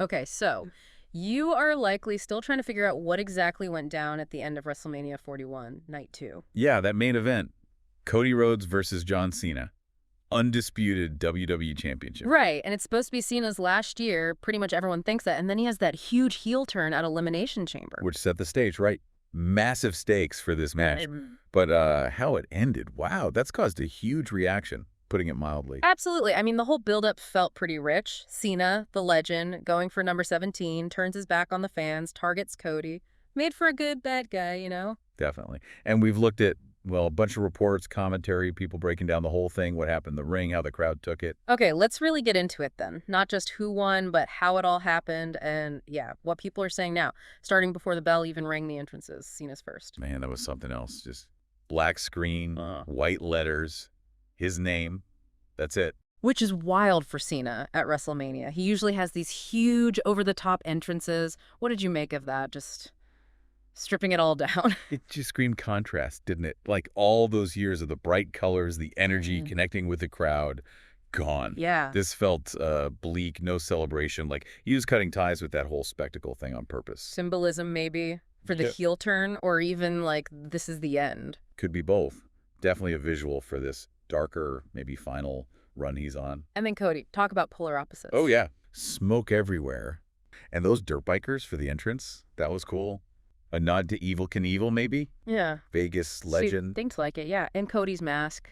Okay, so you are likely still trying to figure out what exactly went down at the end of WrestleMania 41, Night 2. Yeah, that main event. Cody Rhodes versus John Cena. Undisputed WWE Championship. Right, and it's supposed to be Cena's last year. Pretty much everyone thinks that. And then he has that huge heel turn at Elimination Chamber. Which set the stage, right? Massive stakes for this match. But how it ended, wow, that's caused a huge reaction, putting it mildly. Absolutely. I mean, the whole buildup felt pretty rich. Cena, the legend, going for number 17, turns his back on the fans, targets Cody. Made for a good bad guy, you know? Definitely. And we've looked at, well, a bunch of reports, commentary, people breaking down the whole thing, what happened in the ring, how the crowd took it. Okay, let's really get into it then. Not just who won, but how it all happened and, yeah, what people are saying now. Starting before the bell even rang the entrances. Cena's first. Man, that was something else. Just black screen, white letters, his name. That's it. Which is wild for Cena at WrestleMania. He usually has these huge, over-the-top entrances. What did you make of that? Just stripping it all down. It just screamed contrast, didn't it? Like all those years of the bright colors, the energy, connecting with the crowd, gone. Yeah. This felt bleak, no celebration. Like he was cutting ties with that whole spectacle thing on purpose. Symbolism, maybe, for the heel turn, or even like, this is the end. Could be both. Definitely a visual for this darker, maybe final run he's on. And then Cody, talk about polar opposites. Oh, yeah. Smoke everywhere. And those dirt bikers for the entrance, that was cool. A nod to Evel Knievel, maybe? Yeah. Vegas legend. Things like it, yeah. And Cody's mask.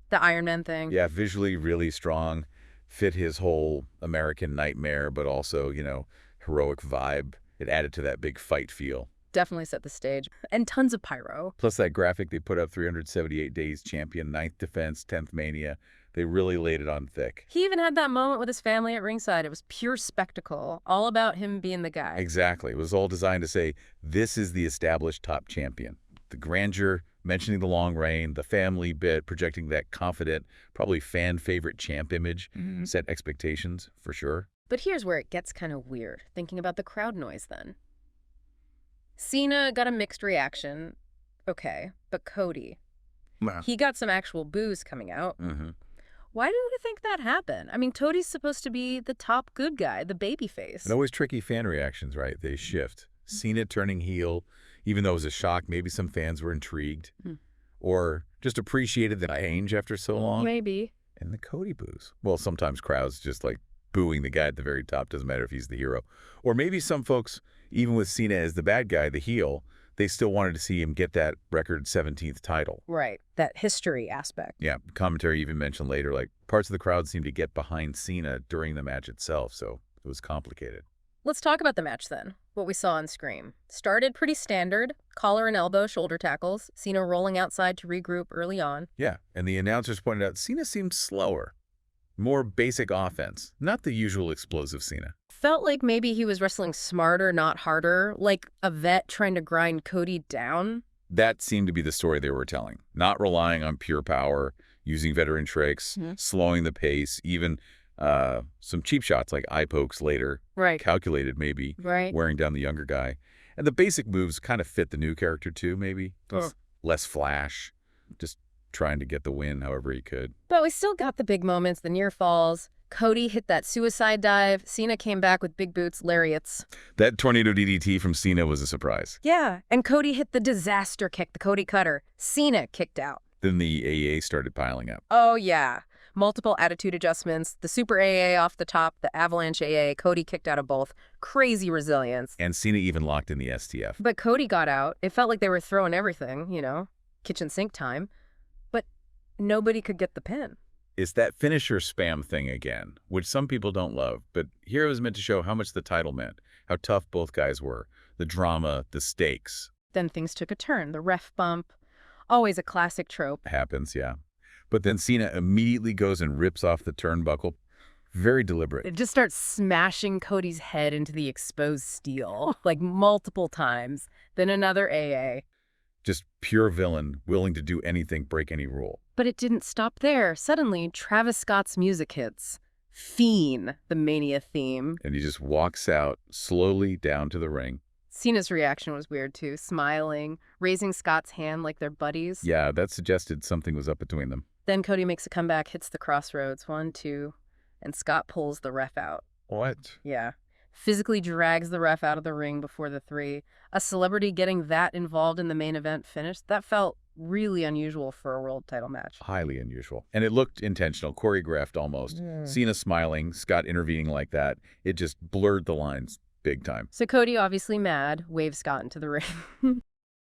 The Iron Man thing. Yeah, visually really strong. Fit his whole American nightmare, but also, you know, heroic vibe. It added to that big fight feel. Definitely set the stage. And tons of pyro. Plus that graphic they put up, 378 days champion, 9th defense, 10th mania. They really laid it on thick. He even had that moment with his family at ringside. It was pure spectacle, all about him being the guy. Exactly. It was all designed to say, this is the established top champion. The grandeur, mentioning the long reign, the family bit, projecting that confident, probably fan-favorite champ image, set expectations, for sure. But here's where it gets kind of weird, thinking about the crowd noise then. Cena got a mixed reaction. Okay, but Cody, he got some actual boos coming out. Why do you think that happened? I mean, Cody's supposed to be the top good guy, the babyface. And always tricky fan reactions, right? They shift. Cena turning heel, even though it was a shock, maybe some fans were intrigued. Or just appreciated the change after so long. Maybe. And the Cody boos. Well, sometimes crowds just like booing the guy at the very top, doesn't matter if he's the hero. Or maybe some folks, even with Cena as the bad guy, the heel, they still wanted to see him get that record 17th title. Right, that history aspect. Yeah, commentary even mentioned later, like parts of the crowd seemed to get behind Cena during the match itself, so it was complicated. Let's talk about the match then, what we saw on screen. Started pretty standard, collar and elbow, shoulder tackles, Cena rolling outside to regroup early on. Yeah, and the announcers pointed out Cena seemed slower. More basic offense, not the usual explosive Cena. Felt like maybe he was wrestling smarter, not harder, like a vet trying to grind Cody down. That seemed to be the story they were telling. Not relying on pure power, using veteran tricks, slowing the pace, even some cheap shots like eye pokes later. Right. Calculated maybe, wearing down the younger guy. And the basic moves kind of fit the new character too, maybe. Less flash, just trying to get the win however he could. But we still got the big moments, the near falls. Cody hit that suicide dive. Cena came back with big boots, lariats. That tornado DDT from Cena was a surprise. Yeah, and Cody hit the disaster kick, the Cody cutter. Cena kicked out. Then the AA started piling up. Oh, yeah. Multiple attitude adjustments, the super AA off the top, the avalanche AA. Cody kicked out of both. Crazy resilience. And Cena even locked in the STF. But Cody got out. It felt like they were throwing everything, you know, kitchen sink time. But nobody could get the pin. It's that finisher spam thing again, which some people don't love. But here it was meant to show how much the title meant, how tough both guys were, the drama, the stakes. Then things took a turn. The ref bump. Always a classic trope. Happens, yeah. But then Cena immediately goes and rips off the turnbuckle. Very deliberate. It just starts smashing Cody's head into the exposed steel, like multiple times. Then another AA. Just pure villain, willing to do anything, break any rule. But it didn't stop there. Suddenly, Travis Scott's music hits. Fiend, the Mania theme. And he just walks out slowly down to the ring. Cena's reaction was weird, too. Smiling, raising Scott's hand like they're buddies. Yeah, that suggested something was up between them. Then Cody makes a comeback, hits the crossroads. 1, 2, and Scott pulls the ref out. What? Yeah. Physically drags the ref out of the ring before the 3. A celebrity getting that involved in the main event finish, that felt really unusual for a world title match. Highly unusual. And it looked intentional, choreographed almost. Cena smiling, Scott intervening like that. It just blurred the lines big time. So Cody, obviously mad, waves Scott into the ring.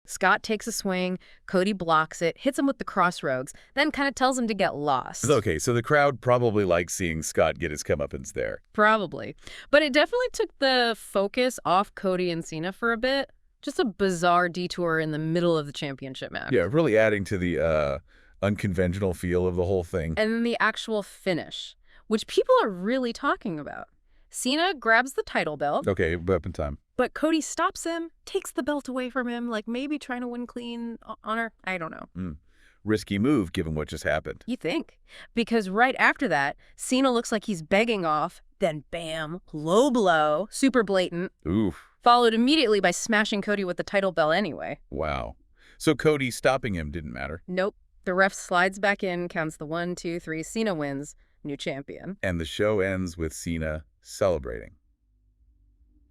Scott takes a swing, Cody blocks it, hits him with the crossroads, then kind of tells him to get lost. Okay, so the crowd probably likes seeing Scott get his comeuppance there. Probably. But it definitely took the focus off Cody and Cena for a bit. Just a bizarre detour in the middle of the championship match. Yeah, really adding to the unconventional feel of the whole thing. And then the actual finish, which people are really talking about. Cena grabs the title belt. Okay, weapon time. But Cody stops him, takes the belt away from him, like maybe trying to win clean honor. I don't know. Risky move, given what just happened. You think? Because right after that, Cena looks like he's begging off, then bam, low blow, super blatant. Oof. Followed immediately by smashing Cody with the title belt anyway. Wow. So Cody stopping him didn't matter? Nope. The ref slides back in, counts the 1, 2, 3. Cena wins, new champion. And the show ends with Cena celebrating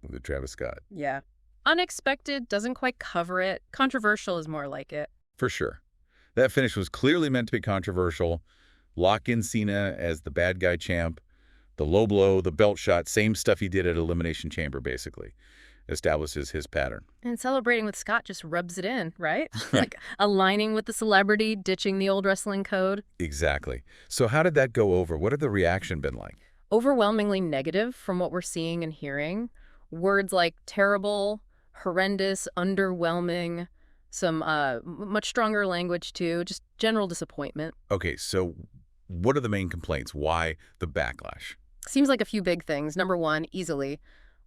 with Travis Scott. Yeah. Unexpected, doesn't quite cover it. Controversial is more like it. For sure. That finish was clearly meant to be controversial. Lock in Cena as the bad guy champ. The low blow, the belt shot, same stuff he did at Elimination Chamber, basically. Establishes his pattern. And celebrating with Scott just rubs it in, right? Like aligning with the celebrity, ditching the old wrestling code. Exactly. So how did that go over? What had the reaction been like? Overwhelmingly negative from what we're seeing and hearing. Words like terrible, horrendous, underwhelming, some much stronger language too, just general disappointment. Okay, so what are the main complaints? Why the backlash? Seems like a few big things. Number 1, easily,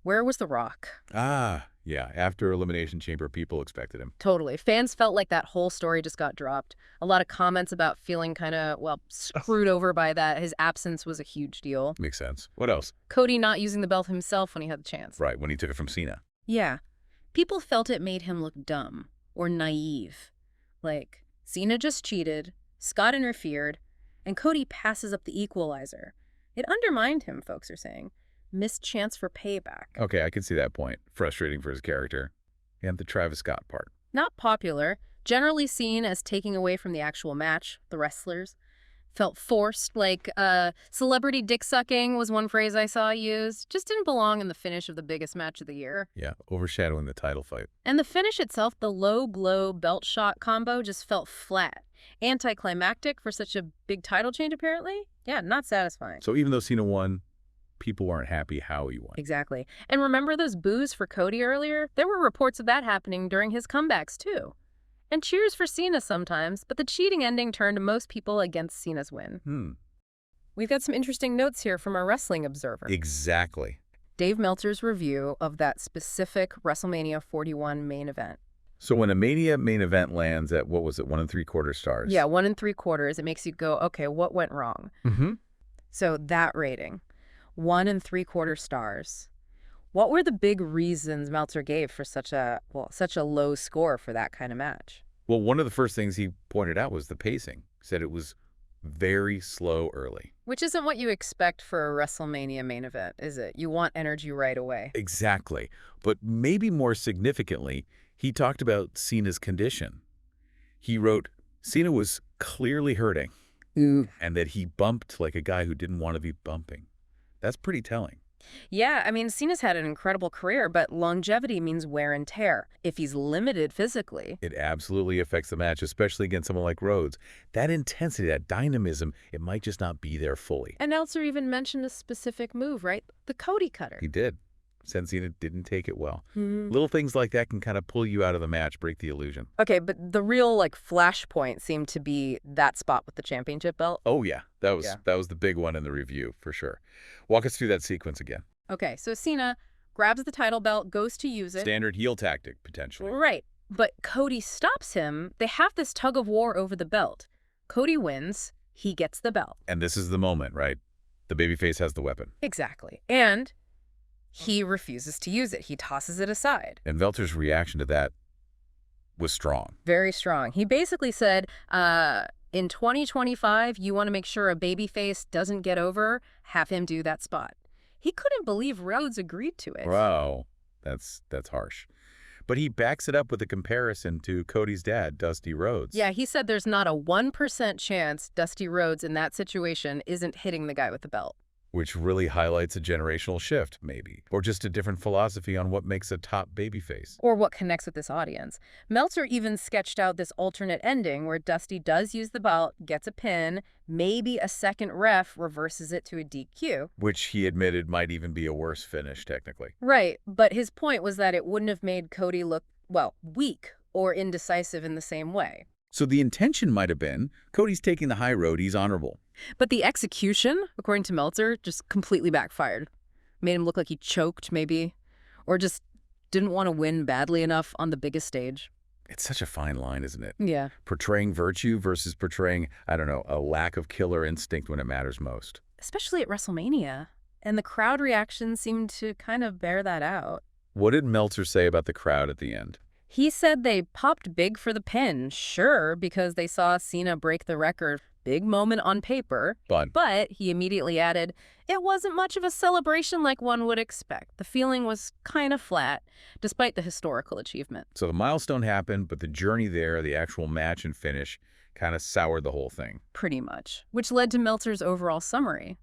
where was The Rock? Ah, yeah. After Elimination Chamber, people expected him. Totally. Fans felt like that whole story just got dropped. A lot of comments about feeling kind of, well, screwed over by that. His absence was a huge deal. Makes sense. What else? Cody not using the belt himself when he had the chance. Right, when he took it from Cena. Yeah. People felt it made him look dumb or naive. Like, Cena just cheated, Scott interfered, and Cody passes up the equalizer. It undermined him, folks are saying. Missed chance for payback. Okay, I can see that point. Frustrating for his character. And the Travis Scott part. Not popular, generally seen as taking away from the actual match, the wrestlers. Felt forced, like celebrity dick-sucking was one phrase I saw used. Just didn't belong in the finish of the biggest match of the year. Yeah, overshadowing the title fight. And the finish itself, the low blow belt shot combo, just felt flat. Anticlimactic for such a big title change, apparently. Yeah, not satisfying. So even though Cena won, people weren't happy how he won. Exactly. And remember those boos for Cody earlier? There were reports of that happening during his comebacks, too. And cheers for Cena sometimes, but the cheating ending turned most people against Cena's win. We've got some interesting notes here from our Wrestling Observer. Exactly. Dave Meltzer's review of that specific WrestleMania 41 main event. So when a Mania main event lands at, what was it, 1 3/4 stars? Yeah, 1 3/4, it makes you go, okay, what went wrong? So that rating, 1 3/4 stars. What were the big reasons Meltzer gave for such a low score for that kind of match? Well, one of the first things he pointed out was the pacing. He said it was very slow early. Which isn't what you expect for a WrestleMania main event, is it? You want energy right away. Exactly. But maybe more significantly, he talked about Cena's condition. He wrote, Cena was clearly hurting, and that he bumped like a guy who didn't want to be bumping. That's pretty telling. Yeah, I mean, Cena's had an incredible career, but longevity means wear and tear. If he's limited physically... It absolutely affects the match, especially against someone like Rhodes. That intensity, that dynamism, it might just not be there fully. And Meltzer even mentioned a specific move, right? The Cody cutter. He did. Since Cena didn't take it well. Little things like that can kind of pull you out of the match, break the illusion. Okay, but the real, flashpoint seemed to be that spot with the championship belt. Oh, yeah. That was the big one in the review, for sure. Walk us through that sequence again. Okay, so Cena grabs the title belt, goes to use it. Standard heel tactic, potentially. Right, but Cody stops him. They have this tug of war over the belt. Cody wins. He gets the belt. And this is the moment, right? The babyface has the weapon. Exactly. And he refuses to use it. He tosses it aside. And Meltzer's reaction to that was strong. Very strong. He basically said, in 2025, you want to make sure a babyface doesn't get over, have him do that spot. He couldn't believe Rhodes agreed to it. Wow, that's harsh. But he backs it up with a comparison to Cody's dad, Dusty Rhodes. Yeah, he said there's not a 1% chance Dusty Rhodes in that situation isn't hitting the guy with the belt. Which really highlights a generational shift, maybe. Or just a different philosophy on what makes a top babyface. Or what connects with this audience. Meltzer even sketched out this alternate ending where Dusty does use the belt, gets a pin, maybe a second ref reverses it to a DQ. Which he admitted might even be a worse finish, technically. Right, but his point was that it wouldn't have made Cody look, well, weak or indecisive in the same way. So the intention might have been, Cody's taking the high road, he's honorable. But the execution, according to Meltzer, just completely backfired. Made him look like he choked, maybe, or just didn't want to win badly enough on the biggest stage. It's such a fine line, isn't it? Yeah. Portraying virtue versus portraying, I don't know, a lack of killer instinct when it matters most. Especially at WrestleMania. And the crowd reaction seemed to kind of bear that out. What did Meltzer say about the crowd at the end? He said they popped big for the pin, sure, because they saw Cena break the record. Big moment on paper. But he immediately added, it wasn't much of a celebration like one would expect. The feeling was kind of flat, despite the historical achievement. So the milestone happened, but the journey there, the actual match and finish, kind of soured the whole thing. Pretty much, which led to Meltzer's overall summary.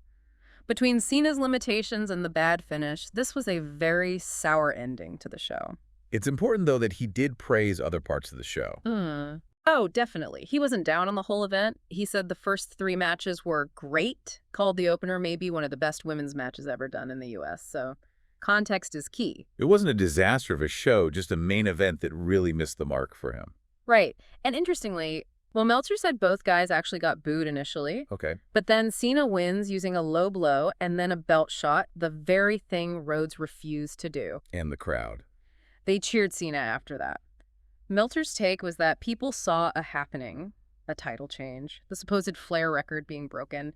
Between Cena's limitations and the bad finish, this was a very sour ending to the show. It's important, though, that he did praise other parts of the show. Oh, definitely. He wasn't down on the whole event. He said the first 3 matches were great, called the opener maybe one of the best women's matches ever done in the U.S., so context is key. It wasn't a disaster of a show, just a main event that really missed the mark for him. Right. And interestingly, well, Meltzer said both guys actually got booed initially. Okay. But then Cena wins using a low blow and then a belt shot, the very thing Rhodes refused to do. And the crowd. They cheered Cena after that. Meltzer's take was that people saw a happening, a title change, the supposed Flair record being broken.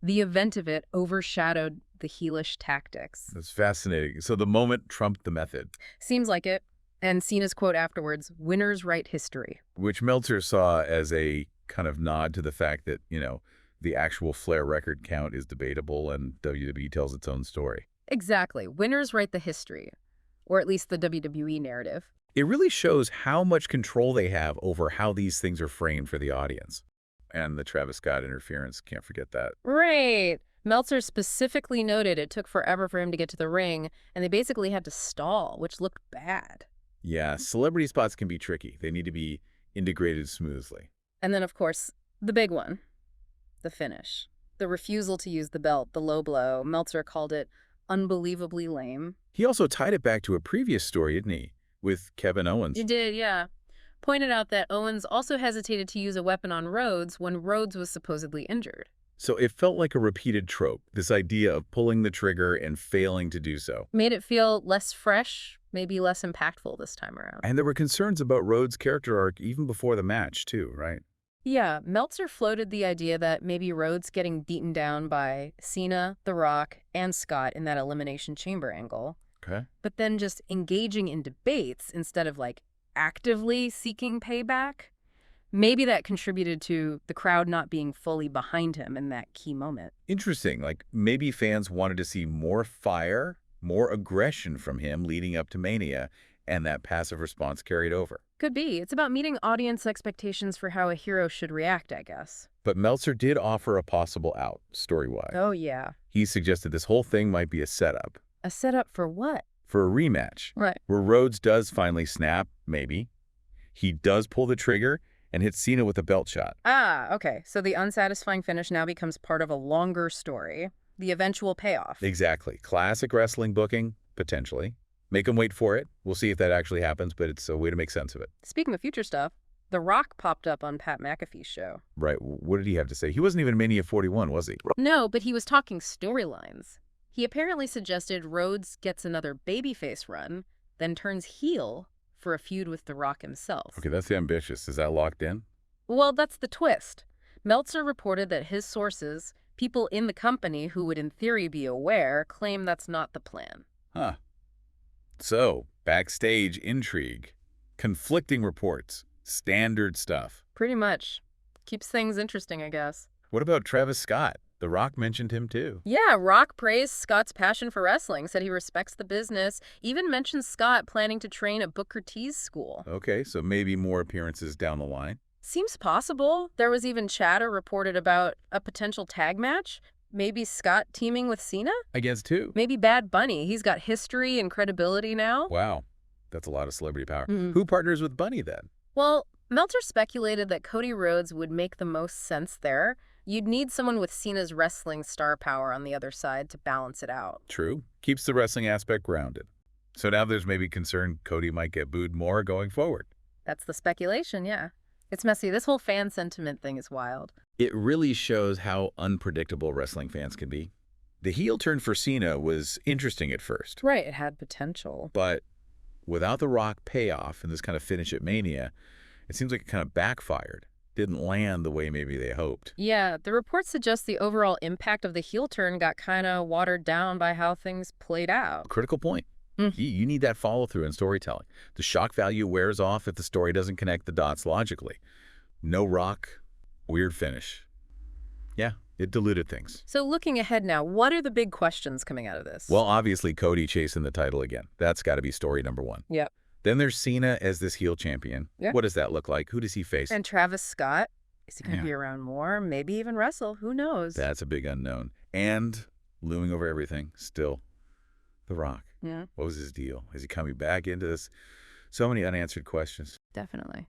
The event of it overshadowed the heelish tactics. That's fascinating. So the moment trumped the method. Seems like it. And Cena's quote afterwards, winners write history. Which Meltzer saw as a kind of nod to the fact that, the actual Flair record count is debatable and WWE tells its own story. Exactly. Winners write the history. Or at least the WWE narrative. It really shows how much control they have over how these things are framed for the audience. And the Travis Scott interference, can't forget that. Right. Meltzer specifically noted it took forever for him to get to the ring, and they basically had to stall, which looked bad. Yeah, celebrity spots can be tricky. They need to be integrated smoothly. And then, of course, the big one, the finish. The refusal to use the belt, the low blow. Meltzer called it unbelievably lame. He also tied it back to a previous story, didn't he? With Kevin Owens. He did, yeah. Pointed out that Owens also hesitated to use a weapon on Rhodes when Rhodes was supposedly injured. So it felt like a repeated trope, this idea of pulling the trigger and failing to do so. Made it feel less fresh, maybe less impactful this time around. And there were concerns about Rhodes' character arc even before the match, too, right? Yeah, Meltzer floated the idea that maybe Rhodes getting beaten down by Cena, The Rock, and Scott in that Elimination Chamber angle. Okay. But then just engaging in debates instead of, actively seeking payback. Maybe that contributed to the crowd not being fully behind him in that key moment. Interesting. Maybe fans wanted to see more fire, more aggression from him leading up to Mania, and that passive response carried over. Could be. It's about meeting audience expectations for how a hero should react, I guess. But Meltzer did offer a possible out, story-wise. Oh, yeah. He suggested this whole thing might be a setup. A setup for what? For a rematch. Right. Where Rhodes does finally snap, maybe. He does pull the trigger and hits Cena with a belt shot. Ah, okay. So the unsatisfying finish now becomes part of a longer story. The eventual payoff. Exactly. Classic wrestling booking, potentially. Make him wait for it. We'll see if that actually happens, but it's a way to make sense of it. Speaking of future stuff, The Rock popped up on Pat McAfee's show. Right. What did he have to say? He wasn't even Mania 41, was he? No, but he was talking storylines. He apparently suggested Rhodes gets another babyface run, then turns heel for a feud with The Rock himself. Okay, that's ambitious. Is that locked in? Well, that's the twist. Meltzer reported that his sources, people in the company who would in theory be aware, claim that's not the plan. Huh. So, backstage intrigue, conflicting reports, standard stuff. Pretty much. Keeps things interesting, I guess. What about Travis Scott? The Rock mentioned him too. Yeah, Rock praised Scott's passion for wrestling, said he respects the business, even mentioned Scott planning to train at Booker T's school. Okay, so maybe more appearances down the line. Seems possible. There was even chatter reported about a potential tag match. Maybe Scott teaming with Cena? Against who? Maybe Bad Bunny. He's got history and credibility now. Wow, that's a lot of celebrity power. Mm. Who partners with Bunny then? Well, Meltzer speculated that Cody Rhodes would make the most sense there. You'd need someone with Cena's wrestling star power on the other side to balance it out. True. Keeps the wrestling aspect grounded. So now there's maybe concern Cody might get booed more going forward. That's the speculation, yeah. It's messy. This whole fan sentiment thing is wild. It really shows how unpredictable wrestling fans can be. The heel turn for Cena was interesting at first. Right, it had potential. But without the Rock payoff and this kind of finish at Mania, it seems like it kind of backfired. Didn't land the way maybe they hoped. Yeah, the reports suggest the overall impact of the heel turn got kind of watered down by how things played out. Critical point. You need that follow-through in storytelling. The shock value wears off if the story doesn't connect the dots logically. No Rock, weird finish. Yeah, it diluted things. So looking ahead now, what are the big questions coming out of this? Well, obviously, Cody chasing the title again. That's got to be story number one. Yep. Then there's Cena as this heel champion. Yeah. What does that look like? Who does he face? And Travis Scott, is he going to be around more? Maybe even wrestle? Who knows? That's a big unknown. And looming over everything, still, The Rock. Yeah. What was his deal? Is he coming back into this? So many unanswered questions. Definitely.